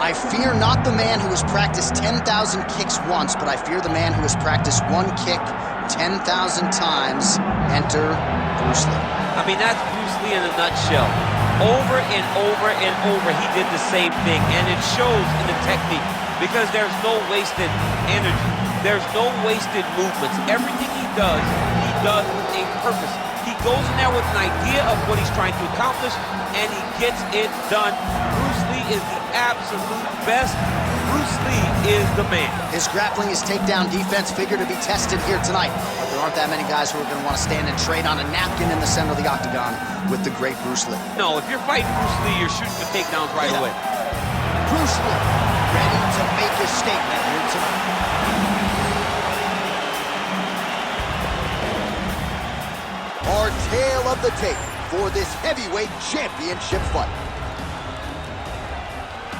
I fear not the man who has practiced 10,000 kicks once, but I fear the man who has practiced one kick 10,000 times. Enter Bruce Lee. I mean, that's Bruce Lee in a nutshell. Over and over and over, he did the same thing, and it shows in the technique because there's no wasted energy. There's no wasted movements. Everything he does with a purpose. He goes in there with an idea of what he's trying to accomplish, and he gets it done. Bruce Lee is the absolute best. Bruce Lee is the man. His grappling, his takedown defense figure to be tested here tonight. But there aren't that many guys who are going to want to stand and trade on a napkin in the center of the octagon with the great Bruce Lee. No, if you're fighting Bruce Lee, you're shooting for takedowns right away. Bruce Lee, ready to make his statement here tonight. Our tale of the tape for this heavyweight championship fight.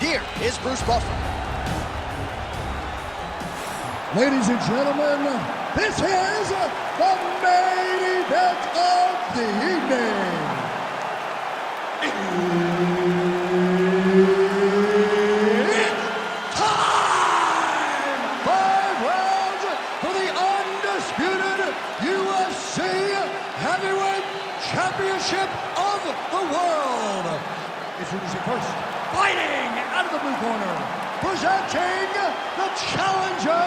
Here is Bruce Buffer. Ladies and gentlemen, this is the main event of the evening. It's time! 5 rounds for the undisputed UFC Heavyweight Championship of the world. Introducing first, fighting out of the blue corner, presenting the challenger,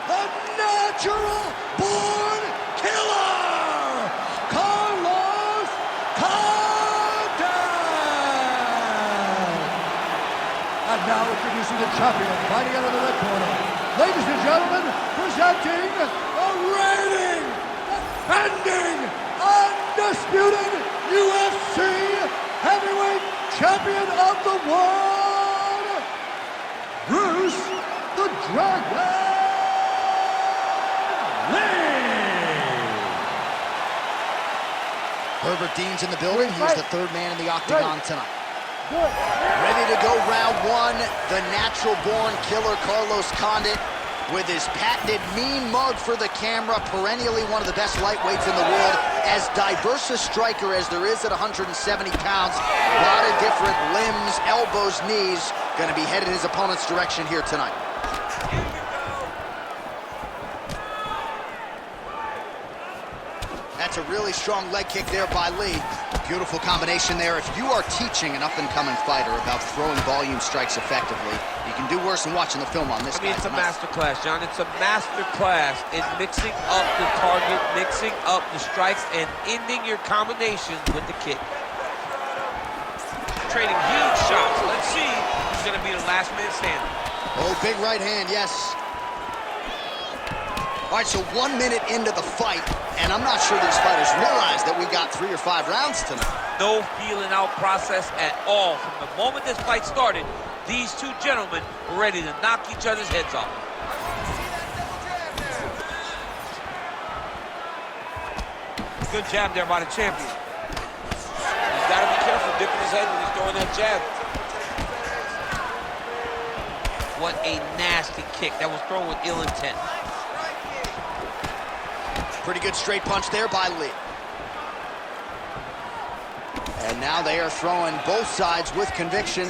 the natural-born killer, Condit. And now introducing the champion, fighting out of the red corner. Ladies and gentlemen, presenting the reigning, defending, undisputed UFC Heavyweight Champion of the world, Bruce the Dragon Lee. Herbert Dean's in the building. He's the third man in the octagon tonight. Ready to go round one, the natural-born killer Carlos Condit with his patented mean mug for the camera, perennially one of the best lightweights in the world, as diverse a striker as there is at 170 pounds. A lot of different limbs, elbows, knees, going to be headed his opponent's direction here tonight. That's a really strong leg kick there by Lee. Beautiful combination there. If you are teaching an up-and-coming fighter about throwing volume strikes effectively, you can do worse than watching the film on this guy. It's a master class, John. It's a master class in mixing up the target, mixing up the strikes, and ending your combinations with the kick. Trading huge shots. Let's see who's going to be the last man standing. Oh, big right hand, yes. All right, so 1 minute into the fight, and I'm not sure these fighters realize that we got 3 or 5 rounds tonight. No feeling out process at all. From the moment this fight started, these two gentlemen were ready to knock each other's heads off. Good jab there by the champion. He's got to be careful dipping his head when he's throwing that jab. What a nasty kick. That was thrown with ill intent. Pretty good straight punch there by Lee. And now they are throwing both sides with conviction.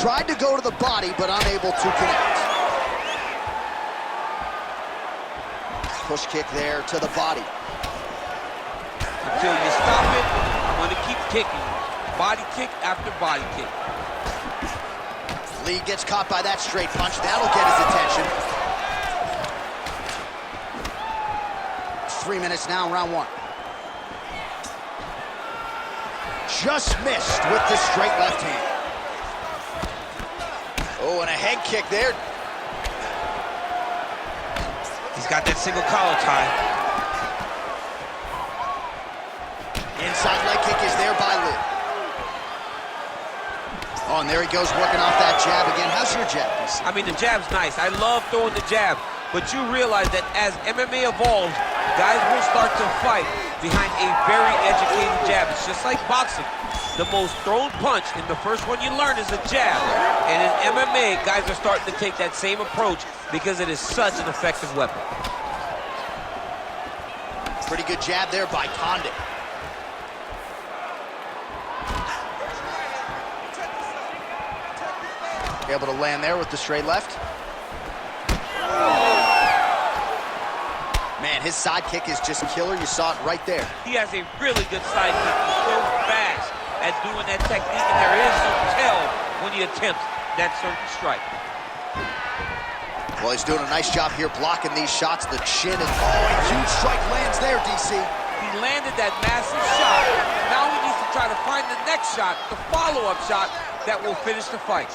Tried to go to the body, but unable to connect. Push kick there to the body. Until you stop it, I'm going to keep kicking. Body kick after body kick. Lee gets caught by that straight punch. That'll get his attention. 3 minutes now, round one. Just missed with the straight left hand. Oh, and a head kick there. He's got that single collar tie. Inside leg kick is there by Lee. Oh, and there he goes, working off that jab again. How's your jab? I mean, the jab's nice. I love throwing the jab. But you realize that as MMA evolves, guys will start to fight behind a very educated jab. It's just like boxing. The most thrown punch, and the first one you learn is a jab. And in MMA, guys are starting to take that same approach because it is such an effective weapon. Pretty good jab there by Condit. Able to land there with the straight left. Man, his side kick is just killer. You saw it right there. He has a really good side kick. He's so fast at doing that technique, and there is no tell when he attempts that certain strike. Well, he's doing a nice job here blocking these shots. The chin is... Oh, a huge strike lands there, DC. He landed that massive shot. Now he needs to try to find the next shot, the follow-up shot that will finish the fight.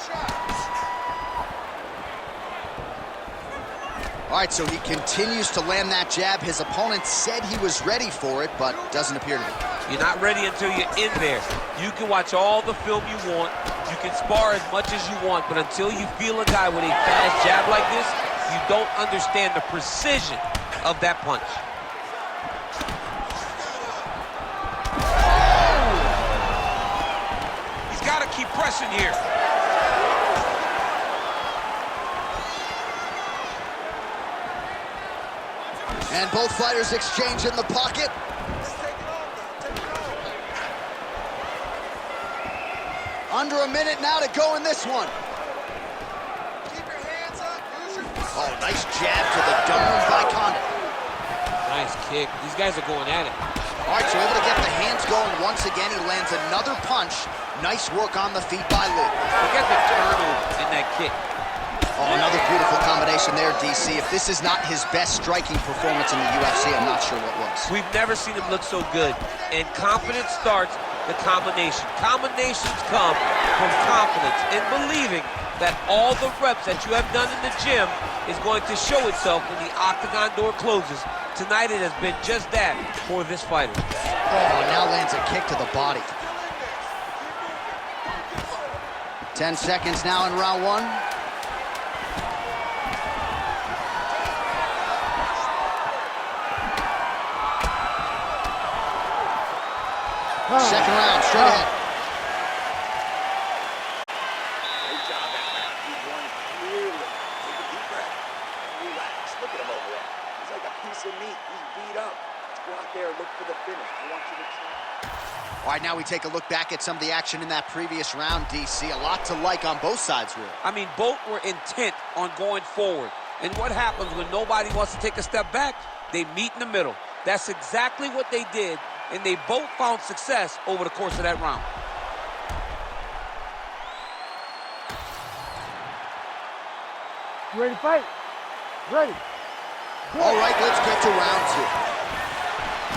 All right, so he continues to land that jab. His opponent said he was ready for it, but doesn't appear to be. You're not ready until you're in there. You can watch all the film you want. You can spar as much as you want, but until you feel a guy with a fast jab like this, you don't understand the precision of that punch. He's got to keep pressing here. And both fighters exchange in the pocket. Under a minute now to go in this one. Keep your hands up. Oh, nice jab to the dome by Condit. Nice kick. These guys are going at it. All right, so able to get the hands going once again. He lands another punch. Nice work on the feet by Lee. Look at the turnover in that kick. Oh, another beautiful combination there, DC. If this is not his best striking performance in the UFC, I'm not sure what was. We've never seen him look so good. And confidence starts the combination. Combinations come from confidence and believing that all the reps that you have done in the gym is going to show itself when the octagon door closes. Tonight it has been just that for this fighter. Oh, and now lands a kick to the body. 10 seconds now in round one. Second round, straight ahead. Great job that round. He won clearly. Take a deep breath. Relax. Look at him over there. He's like a piece of meat. He's beat up. Let's go out there and look for the finish. I want you to try. All right, now we take a look back at some of the action in that previous round, DC. A lot to like on both sides, really. I mean, both were intent on going forward. And what happens when nobody wants to take a step back? They meet in the middle. That's exactly what they did. And they both found success over the course of that round. You ready to fight? Ready. All right, let's get to round two.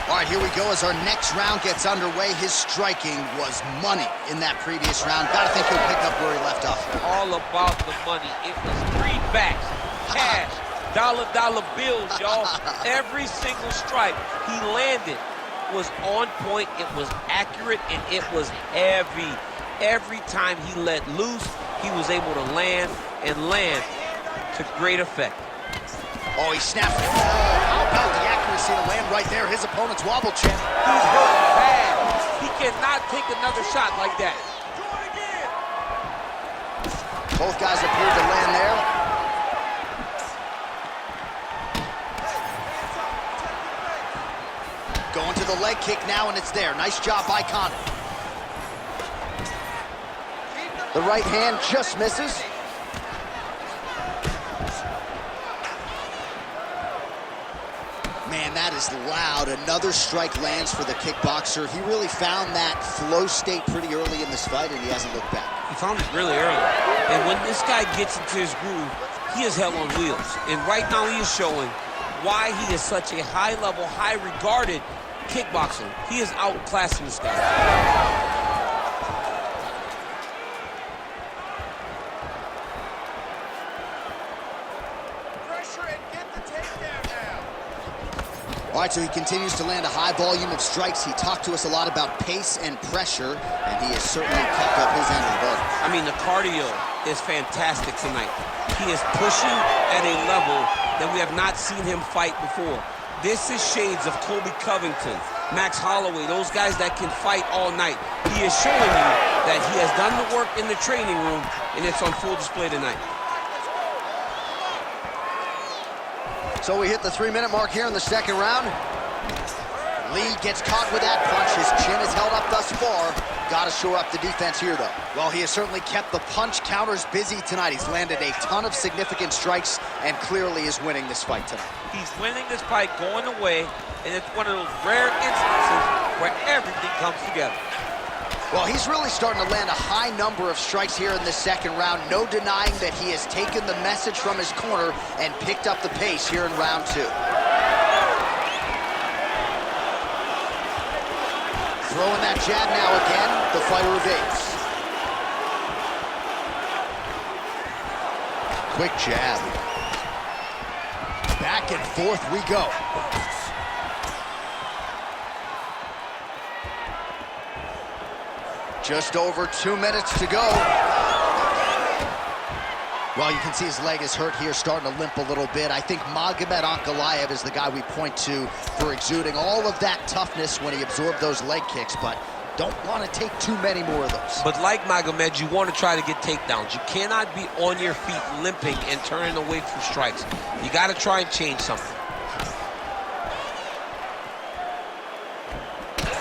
All right, here we go as our next round gets underway. His striking was money in that previous round. Gotta think he'll pick up where he left off. All about the money. It was greenbacks, cash, dollar bills, y'all. Every single strike he landed was on point, it was accurate, and it was heavy. Every time he let loose, he was able to land to great effect. Oh, he snapped. Oh, how about the accuracy to land right there? His opponent's wobble chin. He's hurt bad. He cannot take another shot like that. Both guys appeared to land there. Going to the leg kick now, and it's there. Nice job by Condit. The right hand just misses. Man, that is loud. Another strike lands for the kickboxer. He really found that flow state pretty early in this fight, and he hasn't looked back. He found it really early. And when this guy gets into his groove, he is hell on wheels. And right now he is showing why he is such a high-level, high-regarded kickboxer. He is outclassing this guy. Pressure and get the takedown now. All right, so he continues to land a high volume of strikes. He talked to us a lot about pace and pressure, and he has certainly kept up his end of the bargain. I mean, the cardio is fantastic tonight. He is pushing at a level that we have not seen him fight before. This is shades of Colby Covington, Max Holloway, those guys that can fight all night. He is showing you that he has done the work in the training room, and it's on full display tonight. So we hit the 3-minute mark here in the second round. Lee gets caught with that punch. His chin is held up thus thus far. Got to shore up the defense here, though. Well, he has certainly kept the punch counters busy tonight. He's landed a ton of significant strikes and clearly is winning this fight tonight. He's winning this fight going away, and it's one of those rare instances where everything comes together. Well, he's really starting to land a high number of strikes here in the second round. No denying that he has taken the message from his corner and picked up the pace here in round 2. Throwing that jab now again, the fighter evades. Quick jab. Back and forth we go. Just over 2 minutes to go. Well, you can see his leg is hurt here, starting to limp a little bit. I think Magomed Ankalaev is the guy we point to for exuding all of that toughness when he absorbed those leg kicks, but don't want to take too many more of those. But like Magomed, you want to try to get takedowns. You cannot be on your feet limping and turning away from strikes. You got to try and change something.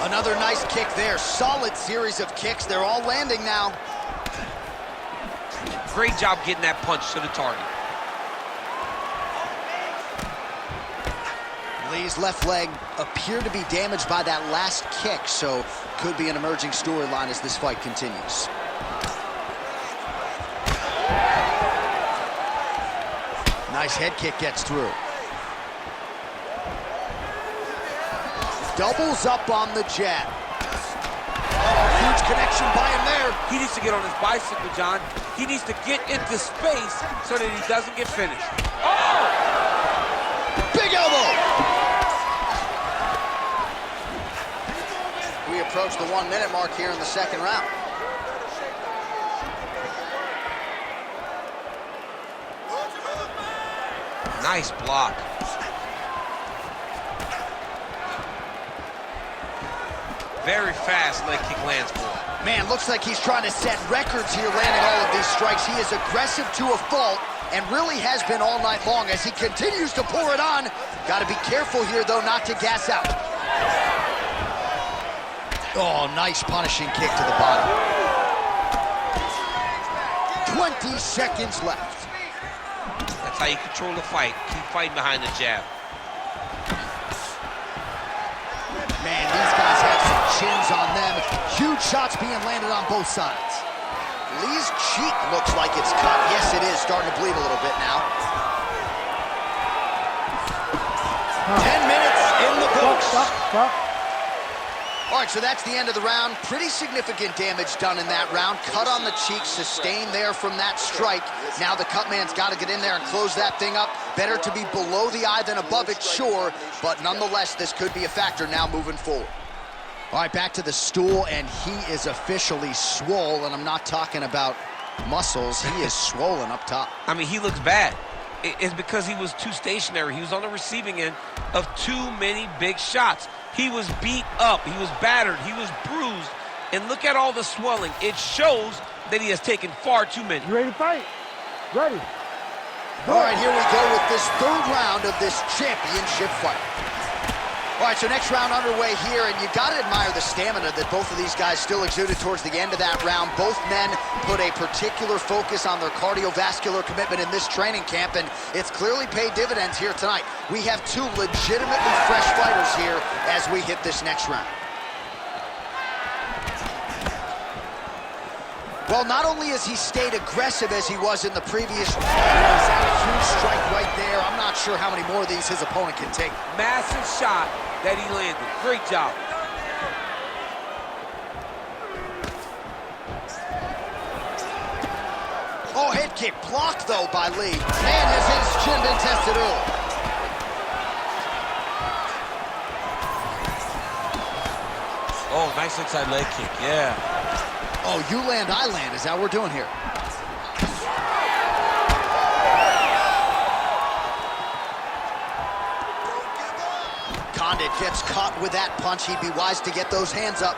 Another nice kick there. Solid series of kicks. They're all landing now. Great job getting that punch to the target. Lee's left leg appeared to be damaged by that last kick, so could be an emerging storyline as this fight continues. Nice head kick gets through. Doubles up on the jab. Huge connection by him there. He needs to get on his bicycle, John. He needs to get into space so that he doesn't get finished. Oh! Big elbow! We approach the 1 minute mark here in the second round. Nice block. Very fast leg kick lands for him. Man, looks like he's trying to set records here, landing all of these strikes. He is aggressive to a fault and really has been all night long as he continues to pour it on. Got to be careful here, though, not to gas out. Oh, nice punishing kick to the body. 20 seconds left. That's how you control the fight. Keep fighting behind the jab. Man, these guys have some chins on them. Huge shots being landed on both sides. Lee's cheek looks like it's cut. Yes, it is. Starting to bleed a little bit now. 10 minutes in the books. Stop. All right, so that's the end of the round. Pretty significant damage done in that round. Cut on the cheek, sustained there from that strike. Now the cut man's got to get in there and close that thing up. Better to be below the eye than above it, sure. But nonetheless, this could be a factor now moving forward. All right, back to the stool, and he is officially swole, and I'm not talking about muscles. He is swollen up top. I mean, he looks bad. It's because he was too stationary. He was on the receiving end of too many big shots. He was beat up. He was battered. He was bruised. And look at all the swelling. It shows that he has taken far too many. You ready to fight? Ready. All right, here we go with this third round of this championship fight. All right, so next round underway here, and you got to admire the stamina that both of these guys still exuded towards the end of that round. Both men put a particular focus on their cardiovascular commitment in this training camp, and it's clearly paid dividends here tonight. We have two legitimately fresh fighters here as we hit this next round. Well, not only has he stayed aggressive as he was in the previous round, he's had a huge strike right there. I'm not sure how many more of these his opponent can take. Massive shot that he landed. Great job. Oh, head kick blocked, though, by Lee. Man, has his chin been tested early. Oh, nice inside leg kick, yeah. Oh, you land, I land, is that what we're doing here? Condit gets caught with that punch. He'd be wise to get those hands up.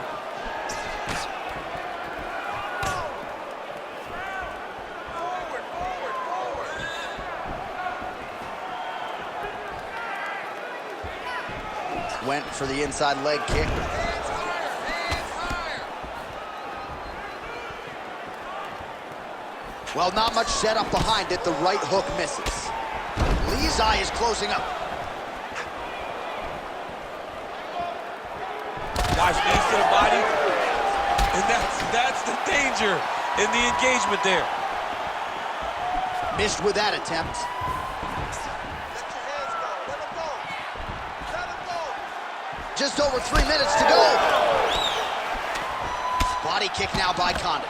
Went for the inside leg kick. Well, not much setup behind it. The right hook misses. Lee's eye is closing up. Watch knees to the body. And that's the danger in the engagement there. Missed with that attempt. Just over 3 minutes to go. Body kick now by Condit.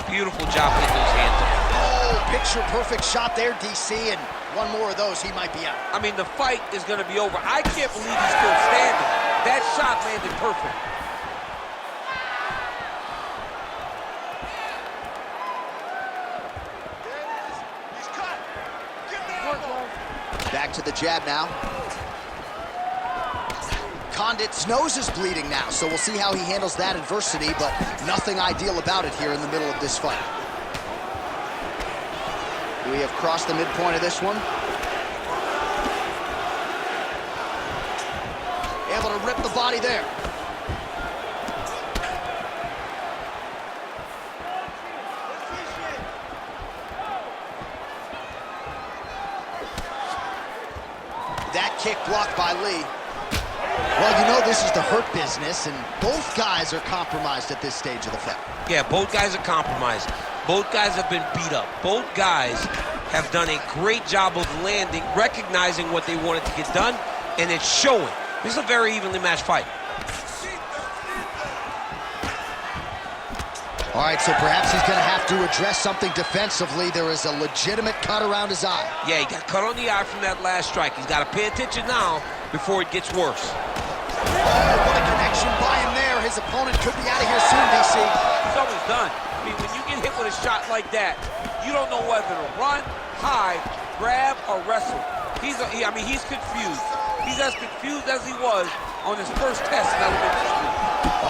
Beautiful job getting those hands up. Oh, picture-perfect shot there, DC, and one more of those, he might be out. I mean, the fight is going to be over. I can't believe he's still standing. That shot landed perfect. Back to the jab now. Condit's nose is bleeding now, so we'll see how he handles that adversity, but nothing ideal about it here in the middle of this fight. We have crossed the midpoint of this one. Able to rip the body there. That kick blocked by Lee. Well, you know this is the hurt business, and both guys are compromised at this stage of the fight. Yeah, both guys are compromised. Both guys have been beat up. Both guys have done a great job of landing, recognizing what they wanted to get done, and it's showing. This is a very evenly matched fight. All right, so perhaps he's going to have to address something defensively. There is a legitimate cut around his eye. Yeah, he got cut on the eye from that last strike. He's got to pay attention now before it gets worse. Oh, what a connection by him there. His opponent could be out of here soon, DC. He's almost done. I mean, when you get hit with a shot like that, you don't know whether to run, hide, grab, or wrestle. He's confused. He's as confused as he was on his first test in elementary school.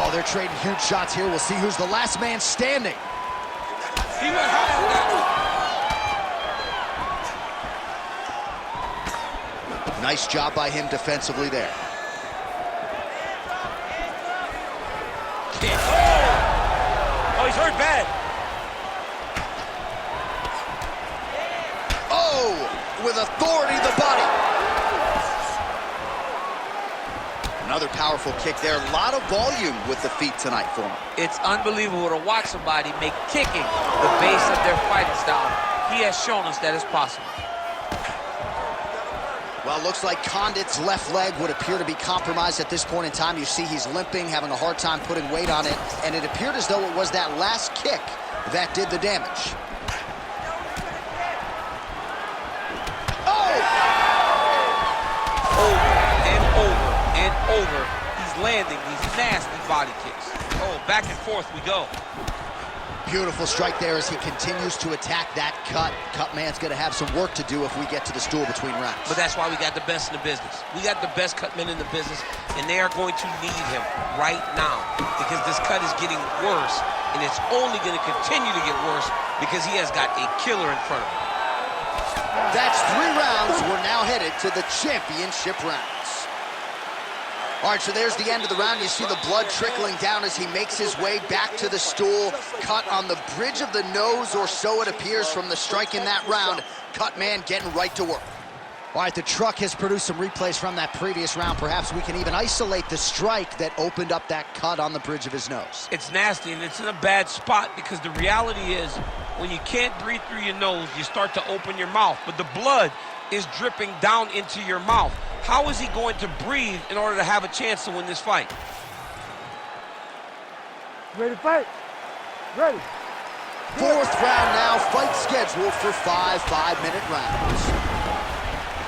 Oh, they're trading huge shots here. We'll see who's the last man standing. He went high on that one. Nice job by him defensively there. Oh, he's hurt bad. Oh, with authority to the body. Another powerful kick there. A lot of volume with the feet tonight for him. It's unbelievable to watch somebody make kicking the base of their fighting style. He has shown us that it's possible. Well, looks like Condit's left leg would appear to be compromised at this point in time. You see he's limping, having a hard time putting weight on it, and it appeared as though it was that last kick that did the damage. Oh! Over and over and over. He's landing these nasty body kicks. Oh, back and forth we go. Beautiful strike there as he continues to attack that cut. Cut man's going to have some work to do if we get to the stool between rounds. But that's why we got the best in the business. We got the best cut men in the business, and they are going to need him right now because this cut is getting worse, and it's only going to continue to get worse because he has got a killer in front of him. That's 3 rounds. We're now headed to the championship rounds. All right, so there's the end of the round. You see the blood trickling down as he makes his way back to the stool. Cut on the bridge of the nose, or so it appears from the strike in that round. Cut man getting right to work. All right, the truck has produced some replays from that previous round. Perhaps we can even isolate the strike that opened up that cut on the bridge of his nose. It's nasty, and it's in a bad spot because the reality is when you can't breathe through your nose, you start to open your mouth, but the blood is dripping down into your mouth. How is he going to breathe in order to have a chance to win this fight? Ready to fight? Ready. 4th round now, fight scheduled for 5 5-minute rounds.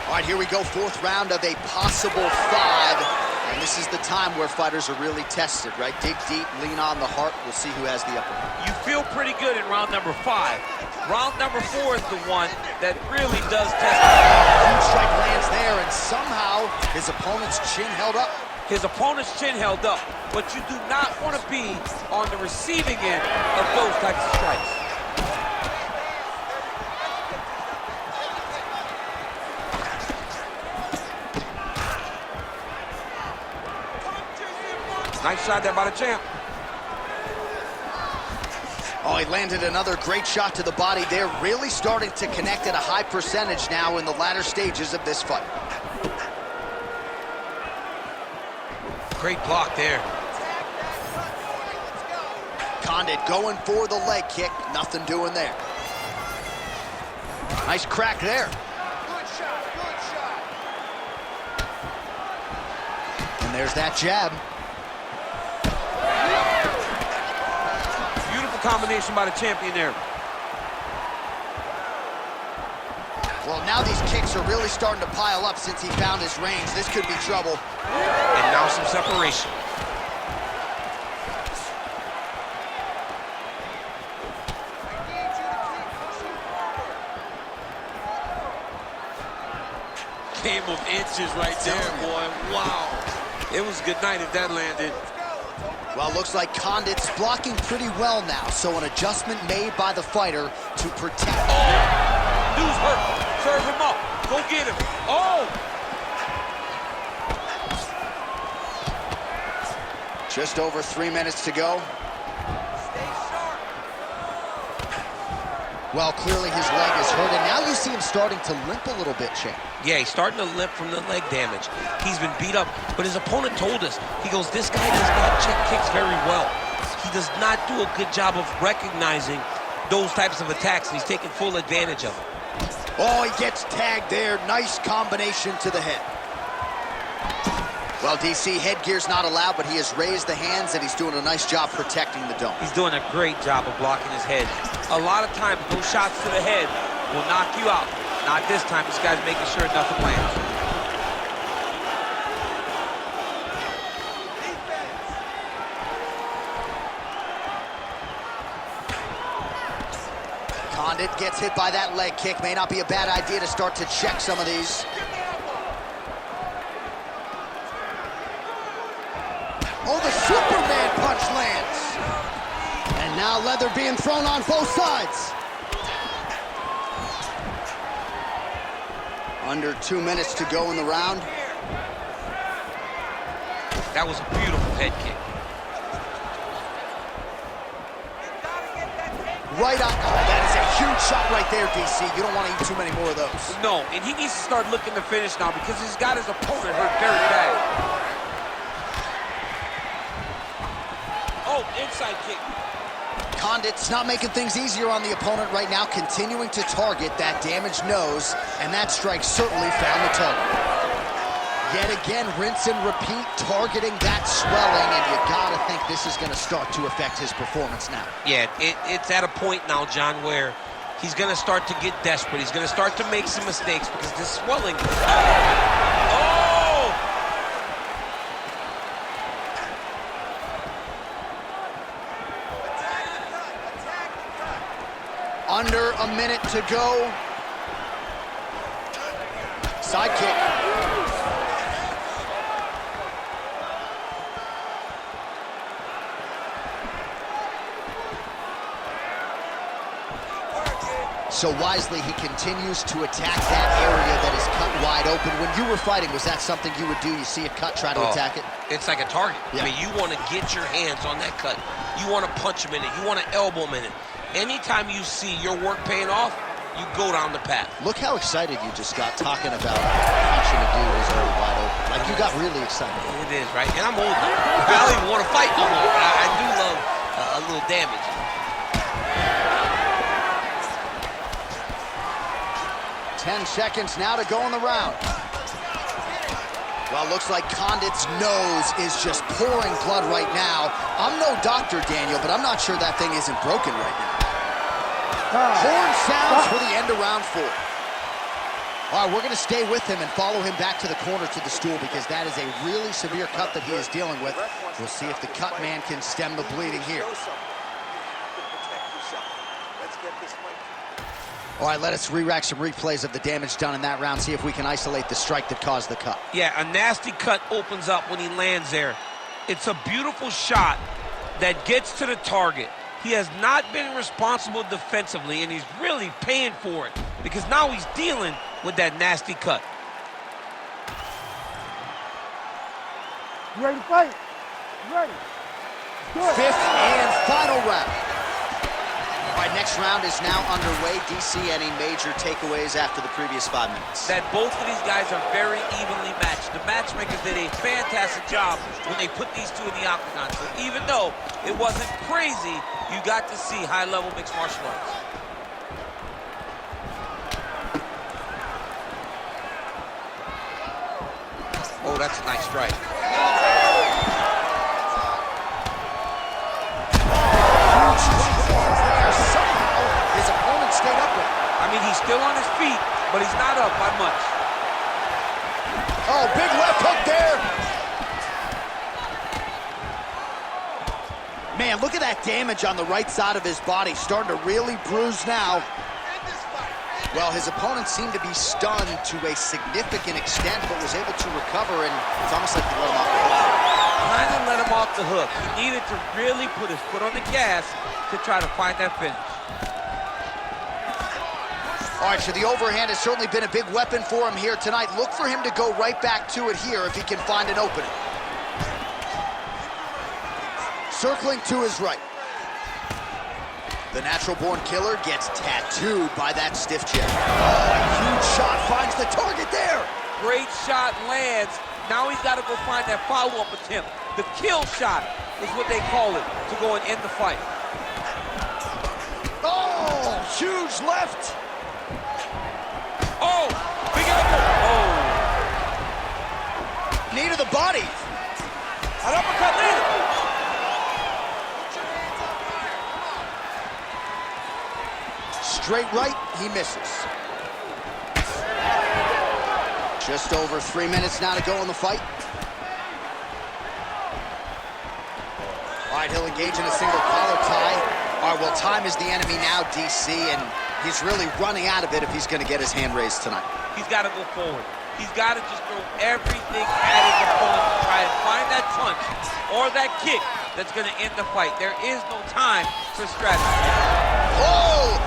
All right, here we go, 4th round of a possible 5. And this is the time where fighters are really tested, right? Dig deep, lean on the heart. We'll see who has the upper hand. You feel pretty good in round number 5. Round number 4 is the one that really does test. Huge strike lands there, and somehow his opponent's chin held up. His opponent's chin held up, but you do not want to be on the receiving end of those types of strikes. Nice shot there by the champ. Oh, he landed another great shot to the body there. Really starting to connect at a high percentage now in the latter stages of this fight. Great block there. Condit going for the leg kick. Nothing doing there. Nice crack there. Good shot, good shot. And there's that jab. Beautiful combination by the champion there. Well, now these kicks are really starting to pile up since he found his range. This could be trouble. And now some separation. Game of inches right there, boy. Wow. It was a good night if that landed. Well, looks like Condit's blocking pretty well now, so an adjustment made by the fighter to protect. Oh! Dude's hurt. Serve him up. Go get him. Oh! Just over 3 minutes to go. Well, clearly his leg is hurt, and now you see him starting to limp a little bit, Champ. Yeah, he's starting to limp from the leg damage. He's been beat up, but his opponent told us, he goes, this guy does not check kicks very well. He does not do a good job of recognizing those types of attacks, and he's taking full advantage of it. Oh, he gets tagged there. Nice combination to the head. Well, DC, headgear's not allowed, but he has raised the hands, and he's doing a nice job protecting the dome. He's doing a great job of blocking his head. A lot of times, those shots to the head will knock you out. Not this time. This guy's making sure nothing lands. Condit gets hit by that leg kick. May not be a bad idea to start to check some of these. Oh, the Superman punch lands. And now leather being thrown on both sides. Under 2 minutes to go in the round. That was a beautiful head kick. Right on. Oh, that is a huge shot right there, DC. You don't want to eat too many more of those. No, and he needs to start looking to finish now because he's got his opponent hurt very bad. Oh, inside kick. Condit's not making things easier on the opponent right now, continuing to target that damaged nose, and that strike certainly found the target. Yet again, rinse and repeat, targeting that swelling, and you gotta think this is gonna start to affect his performance now. Yeah, it's at a point now, John, where he's gonna start to get desperate. He's gonna start to make some mistakes because this swelling. Oh! Under a minute to go. Side kick. So wisely, he continues to attack that area that is cut wide open. When you were fighting, was that something you would do? You see a cut, try to attack it? It's like a target. Yeah. I mean, you want to get your hands on that cut. You want to punch him in it. You want to elbow him in it. Anytime you see your work paying off, you go down the path. Look how excited you just got talking about punching a dude who's already wide open. Like, you got really excited. It is, right? And I'm old now. I don't even want to fight no more. I do love a little damage. Ten seconds now to go in the round. Well, looks like Condit's nose is just pouring blood right now. I'm no doctor, Daniel, but I'm not sure that thing isn't broken right now. Horn sounds for the end of round 4. All right, we're going to stay with him and follow him back to the corner to the stool because that is a really severe cut that he is dealing with. We'll see if the cut man can stem the bleeding here. All right, let us re-rack some replays of the damage done in that round, see if we can isolate the strike that caused the cut. Yeah, a nasty cut opens up when he lands there. It's a beautiful shot that gets to the target. He has not been responsible defensively, and he's really paying for it because now he's dealing with that nasty cut. You ready to fight? You ready? Good. 5th and final round. All right, next round is now underway. DC, any major takeaways after the previous 5 minutes? That both of these guys are very evenly matched. The matchmakers did a fantastic job when they put these two in the octagon. So even though it wasn't crazy, you got to see high-level mixed martial arts. Oh, that's a nice strike. His opponent stayed upright. I mean, he's still on his feet, but he's not up by much. Oh, big left hook there. Man, look at that damage on the right side of his body. Starting to really bruise now. Well, his opponent seemed to be stunned to a significant extent, but was able to recover, and it's almost like he let him off the hook. Kind of let him off the hook. He needed to really put his foot on the gas to try to find that finish. All right, so the overhand has certainly been a big weapon for him here tonight. Look for him to go right back to it here if he can find an opening. Circling to his right. The natural-born killer gets tattooed by that stiff jab. Oh, a huge shot finds the target there. Great shot lands. Now he's got to go find that follow-up attempt. The kill shot is what they call it, to go and end the fight. Oh, huge left. Oh, big elbow. Oh. Knee to the body. An uppercut later. Straight right, he misses. Just over 3 minutes now to go in the fight. All right, he'll engage in a single collar tie. All right, well, time is the enemy now, DC, and he's really running out of it if he's going to get his hand raised tonight. He's got to go forward. He's got to just throw everything at his opponent to try and find that punch or that kick that's going to end the fight. There is no time for strategy. Oh!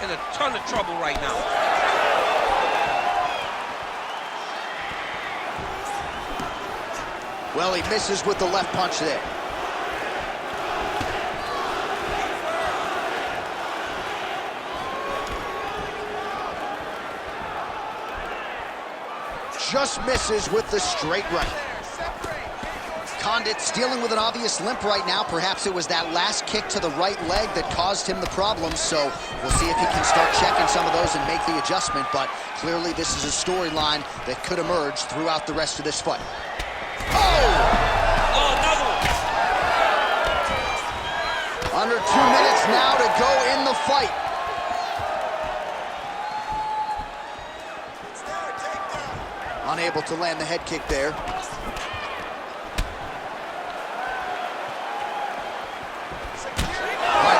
In a ton of trouble right now. Well, he misses with the left punch there. Just misses with the straight right. Condit dealing with an obvious limp right now. Perhaps it was that last kick to the right leg that caused him the problems, so we'll see if he can start checking some of those and make the adjustment, but clearly this is a storyline that could emerge throughout the rest of this fight. Oh! Oh, another one! Under 2 minutes now to go in the fight. Unable to land the head kick there.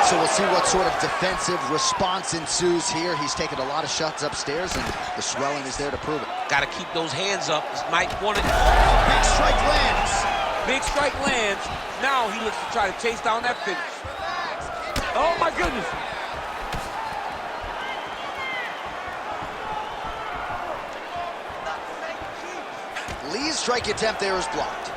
So we'll see what sort of defensive response ensues here. He's taken a lot of shots upstairs, and the swelling is there to prove it. Got to keep those hands up. This might want it. Big strike lands. Big strike lands. Now he looks to try to chase down that finish. Oh, my goodness. Lee's strike attempt there is blocked.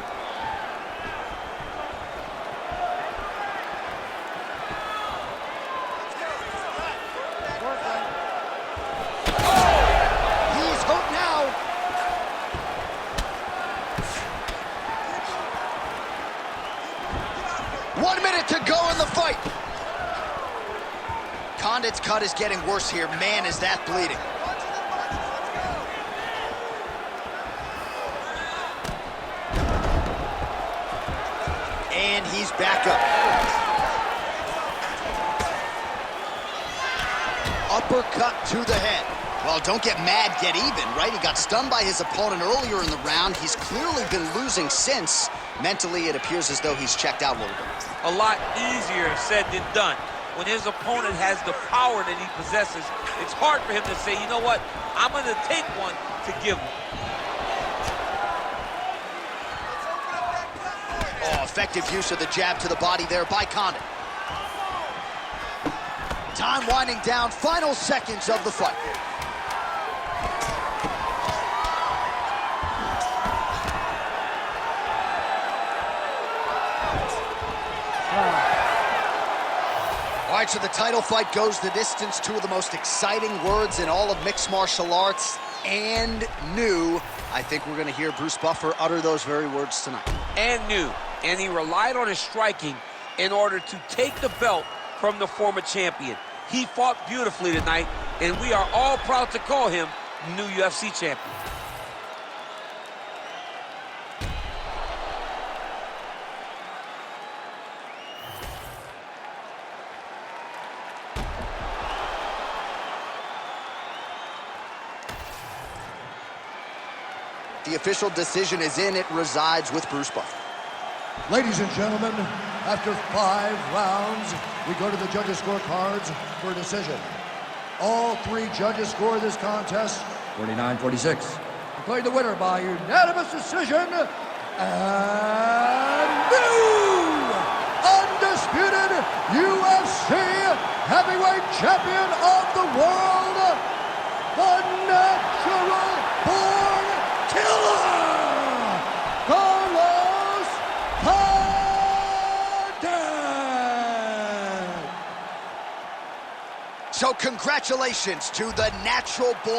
Condit's cut is getting worse here. Man, is that bleeding. And he's back up. Uppercut to the head. Well, don't get mad, get even, right? He got stunned by his opponent earlier in the round. He's clearly been losing since. Mentally, it appears as though he's checked out a little bit. A lot easier said than done. When his opponent has the power that he possesses, it's hard for him to say, you know what, I'm going to take one to give him. Oh, effective use of the jab to the body there by Condit. Time winding down, final seconds of the fight. All right, so the title fight goes the distance. Two of the most exciting words in all of mixed martial arts, and new. I think we're going to hear Bruce Buffer utter those very words tonight. And new. And he relied on his striking in order to take the belt from the former champion. He fought beautifully tonight, and we are all proud to call him new UFC champion. The official decision is in. It resides with Bruce Buffer. Ladies and gentlemen, after 5 rounds, we go to the judges' scorecards for a decision. All 3 judges score this contest 49-46. Declared the winner by unanimous decision, and new undisputed UFC heavyweight champion of the world, the natural born killer, Condit. So congratulations to the natural born